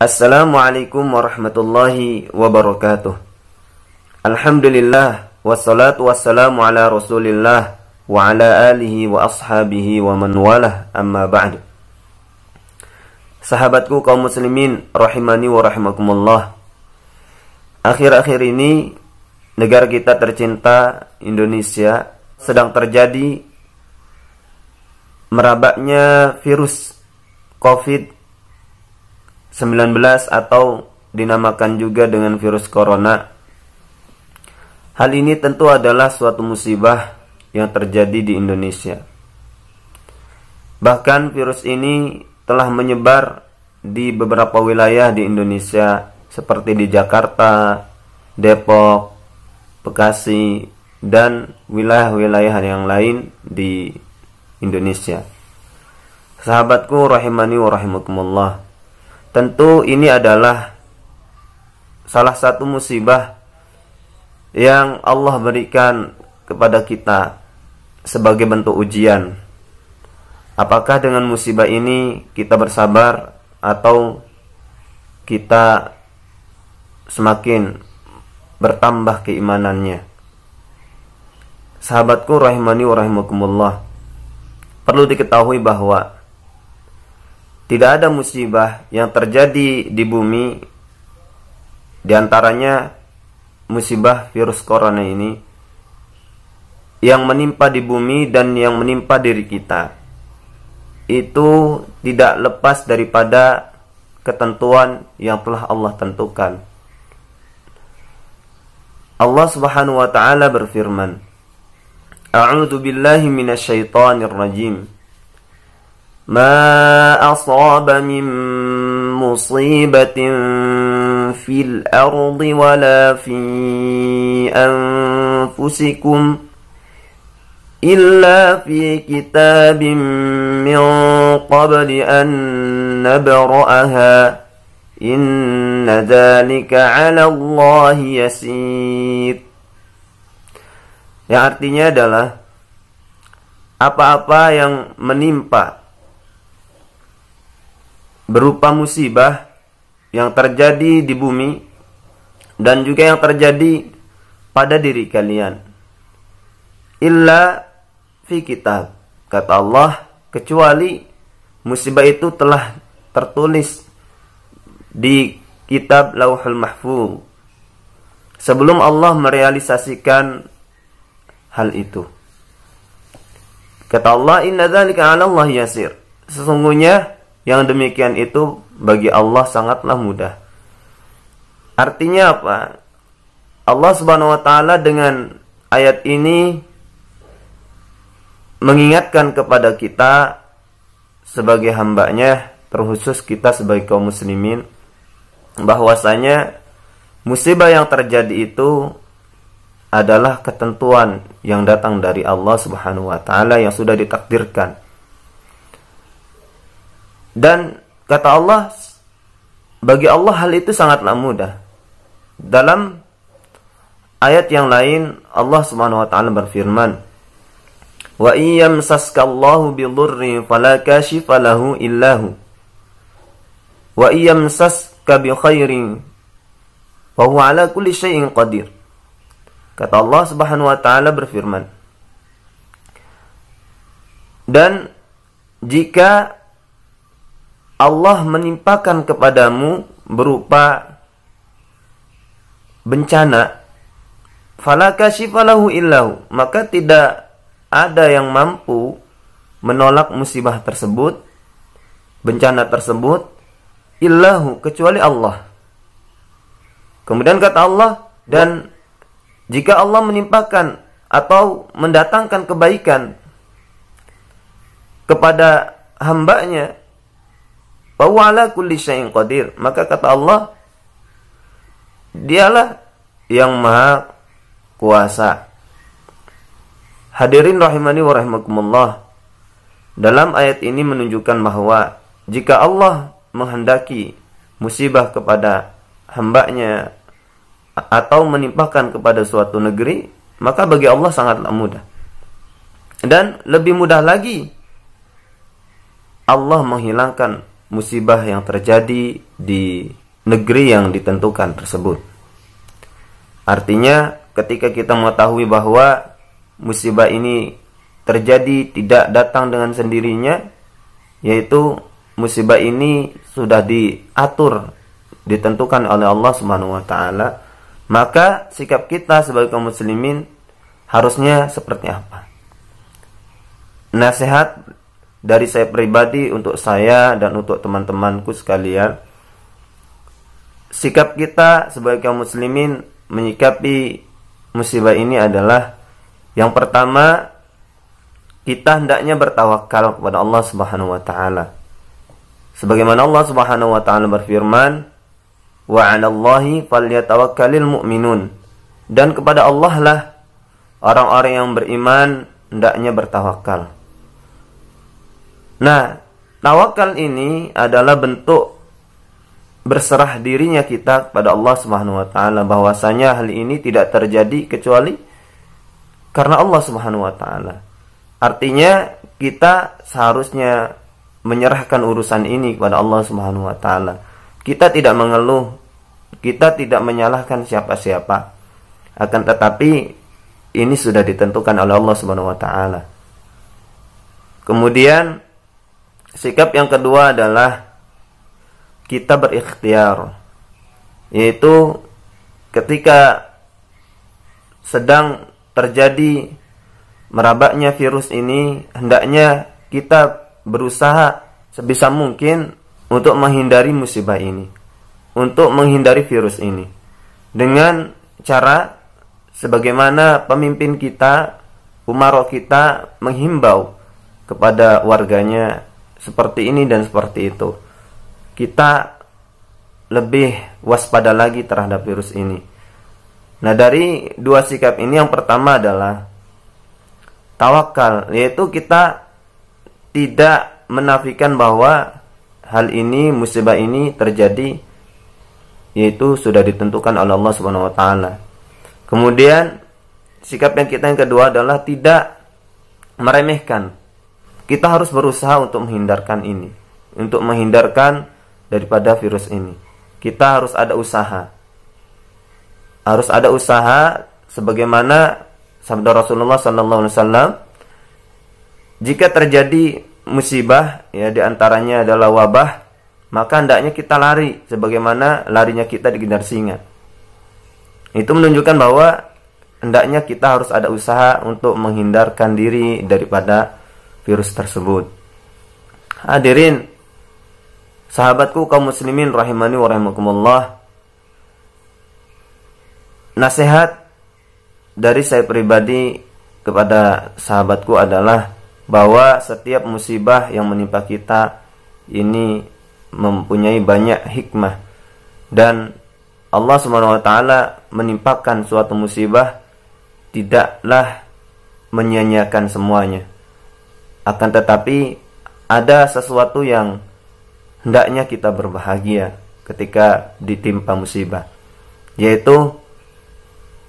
Assalamualaikum warahmatullahi wabarakatuh. Alhamdulillah, wassalatu wassalamu ala rasulillah wa ala alihi wa ashabihi wa man walah, amma ba'd. Sahabatku kaum muslimin rahimani wa rahimakumullah. Akhir-akhir ini negara kita tercinta Indonesia sedang terjadi merabaknya virus COVID-19 atau dinamakan juga dengan virus corona. Hal ini tentu adalah suatu musibah yang terjadi di Indonesia. Bahkan virus ini telah menyebar di beberapa wilayah di Indonesia seperti di Jakarta, Depok, Bekasi, dan wilayah-wilayah yang lain di Indonesia. Sahabatku rahimani wa rahimakumullah, tentu ini adalah salah satu musibah yang Allah berikan kepada kita sebagai bentuk ujian. Apakah dengan musibah ini kita bersabar atau kita semakin bertambah keimanannya? Sahabatku rahimani wa rahimakumullah, perlu diketahui bahwa tidak ada musibah yang terjadi di bumi, di antaranya musibah virus corona ini, yang menimpa di bumi dan yang menimpa diri kita, itu tidak lepas daripada ketentuan yang telah Allah tentukan. Allah Subhanahu wa ta'ala berfirman, A'udzu billahi minasyaitonir rajim. Ma asaba min musibatin fil ardi wala fi anfusikum illa fi kitabim min qabli an nabra'aha inna dzalika 'ala Allahi yasir. Yang artinya adalah apa-apa yang menimpa berupa musibah yang terjadi di bumi dan juga yang terjadi pada diri kalian, illa fi kitab, kata Allah, kecuali musibah itu telah tertulis di kitab Lauhul Mahfuz sebelum Allah merealisasikan hal itu. Kata Allah, inna dzalika 'ala Allah yasir, sesungguhnya yang demikian itu bagi Allah sangatlah mudah. Artinya apa? Allah Subhanahu wa ta'ala dengan ayat ini mengingatkan kepada kita sebagai hambanya, terkhusus kita sebagai kaum muslimin, bahwasanya musibah yang terjadi itu adalah ketentuan yang datang dari Allah Subhanahu wa ta'ala yang sudah ditakdirkan. Dan kata Allah, bagi Allah hal itu sangatlah mudah. Dalam ayat yang lain Allah Subhanahu wa ta'ala berfirman, wa iyamsaskallahu bidurrin fala kashifa lahu illahu wa iyamsaska bi khairin wa huwa ala kulli syai'in qadir. Kata Allah Subhanahu wa ta'ala berfirman, dan jika Allah menimpakan kepadamu berupa bencana, fala kashifa lahu illahu, maka tidak ada yang mampu menolak musibah tersebut, bencana tersebut, illahu, kecuali Allah. Kemudian kata Allah, dan jika Allah menimpakan atau mendatangkan kebaikan kepada hambanya, wa huwa ala kulli syai'in qadir, maka kata Allah, dialah yang maha kuasa. Hadirin rahimani wa rahimakumullah, dalam ayat ini menunjukkan bahwa jika Allah menghendaki musibah kepada hambanya atau menimpakan kepada suatu negeri, maka bagi Allah sangatlah mudah. Dan lebih mudah lagi Allah menghilangkan musibah yang terjadi di negeri yang ditentukan tersebut. Artinya ketika kita mengetahui bahwa musibah ini terjadi tidak datang dengan sendirinya, yaitu musibah ini sudah diatur, ditentukan oleh Allah Subhanahu wa taala, maka sikap kita sebagai kaum muslimin harusnya seperti apa? Nasihat dari saya pribadi untuk saya dan untuk teman-temanku sekalian, sikap kita sebagai kaum muslimin menyikapi musibah ini adalah, yang pertama, kita hendaknya bertawakal kepada Allah Subhanahu wa taala. Sebagaimana Allah Subhanahu wa taala berfirman, "Wa 'alallahi falyatawakkalul mu'minun." Dan kepada Allah lah orang-orang yang beriman hendaknya bertawakal. Nah, tawakal ini adalah bentuk berserah dirinya kita kepada Allah Subhanahu wa taala, bahwasanya hal ini tidak terjadi kecuali karena Allah Subhanahu wa taala. Artinya kita seharusnya menyerahkan urusan ini kepada Allah Subhanahu wa taala. Kita tidak mengeluh, kita tidak menyalahkan siapa-siapa. Akan tetapi ini sudah ditentukan oleh Allah Subhanahu wa taala. Kemudian sikap yang kedua adalah kita berikhtiar, yaitu ketika sedang terjadi merabaknya virus ini, hendaknya kita berusaha sebisa mungkin untuk menghindari musibah ini, untuk menghindari virus ini, dengan cara sebagaimana pemimpin kita, umara kita menghimbau kepada warganya seperti ini dan seperti itu. Kita lebih waspada lagi terhadap virus ini. Nah, dari dua sikap ini, yang pertama adalah tawakal, yaitu kita tidak menafikan bahwa hal ini, musibah ini terjadi, yaitu sudah ditentukan oleh Allah Subhanahu wa taala. Kemudian sikap yang kedua adalah tidak meremehkan. Kita harus berusaha untuk menghindarkan ini, untuk menghindarkan daripada virus ini. Kita harus ada usaha. Harus ada usaha sebagaimana sabda Rasulullah sallallahu alaihi wasallam, jika terjadi musibah, ya, diantaranya adalah wabah, maka hendaknya kita lari sebagaimana larinya kita dikejar singa. Itu menunjukkan bahwa hendaknya kita harus ada usaha untuk menghindarkan diri daripada virus tersebut. Hadirin sahabatku kaum muslimin rahimani wa rahimakumullah, nasihat dari saya pribadi kepada sahabatku adalah bahwa setiap musibah yang menimpa kita ini mempunyai banyak hikmah, dan Allah Subhanahu wa taala menimpakan suatu musibah tidaklah menyia-nyiakan semuanya. Akan tetapi ada sesuatu yang hendaknya kita berbahagia ketika ditimpa musibah, yaitu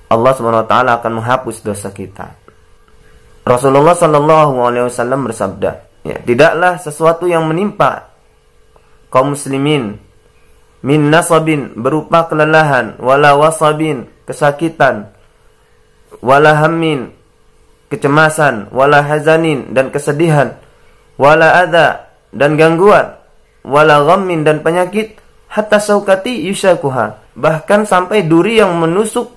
Allah Subhanahu wa taala akan menghapus dosa kita. Rasulullah sallallahu alaihi wasallam bersabda, ya, tidaklah sesuatu yang menimpa kaum muslimin min nasabin, berupa kelelahan, wala wasabin, kesakitan, wala hammin, kecemasan, wala hazanin, dan kesedihan, wala adha, dan gangguan, wala ghammin, dan penyakit, hatta saukati yushakuha, bahkan sampai duri yang menusuk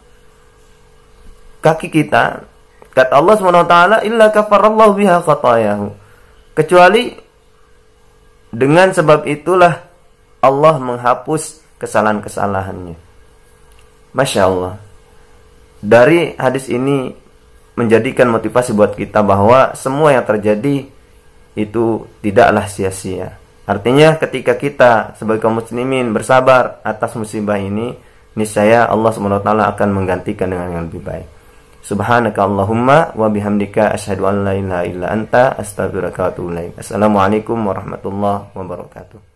kaki kita, kata Allah SWT, illa kafarallahu biha khatayahu, kecuali dengan sebab itulah Allah menghapus kesalahan-kesalahannya. Masya Allah. Dari hadis ini menjadikan motivasi buat kita bahwa semua yang terjadi itu tidaklah sia-sia. Artinya ketika kita sebagai kaum muslimin bersabar atas musibah ini, niscaya Allah SWT akan menggantikan dengan yang lebih baik. Subhanaka Allahumma wa bihamdika asyhadu an la ilaha illa anta astaghfiruka wa atubu ilaik. Assalamualaikum warahmatullahi wabarakatuh.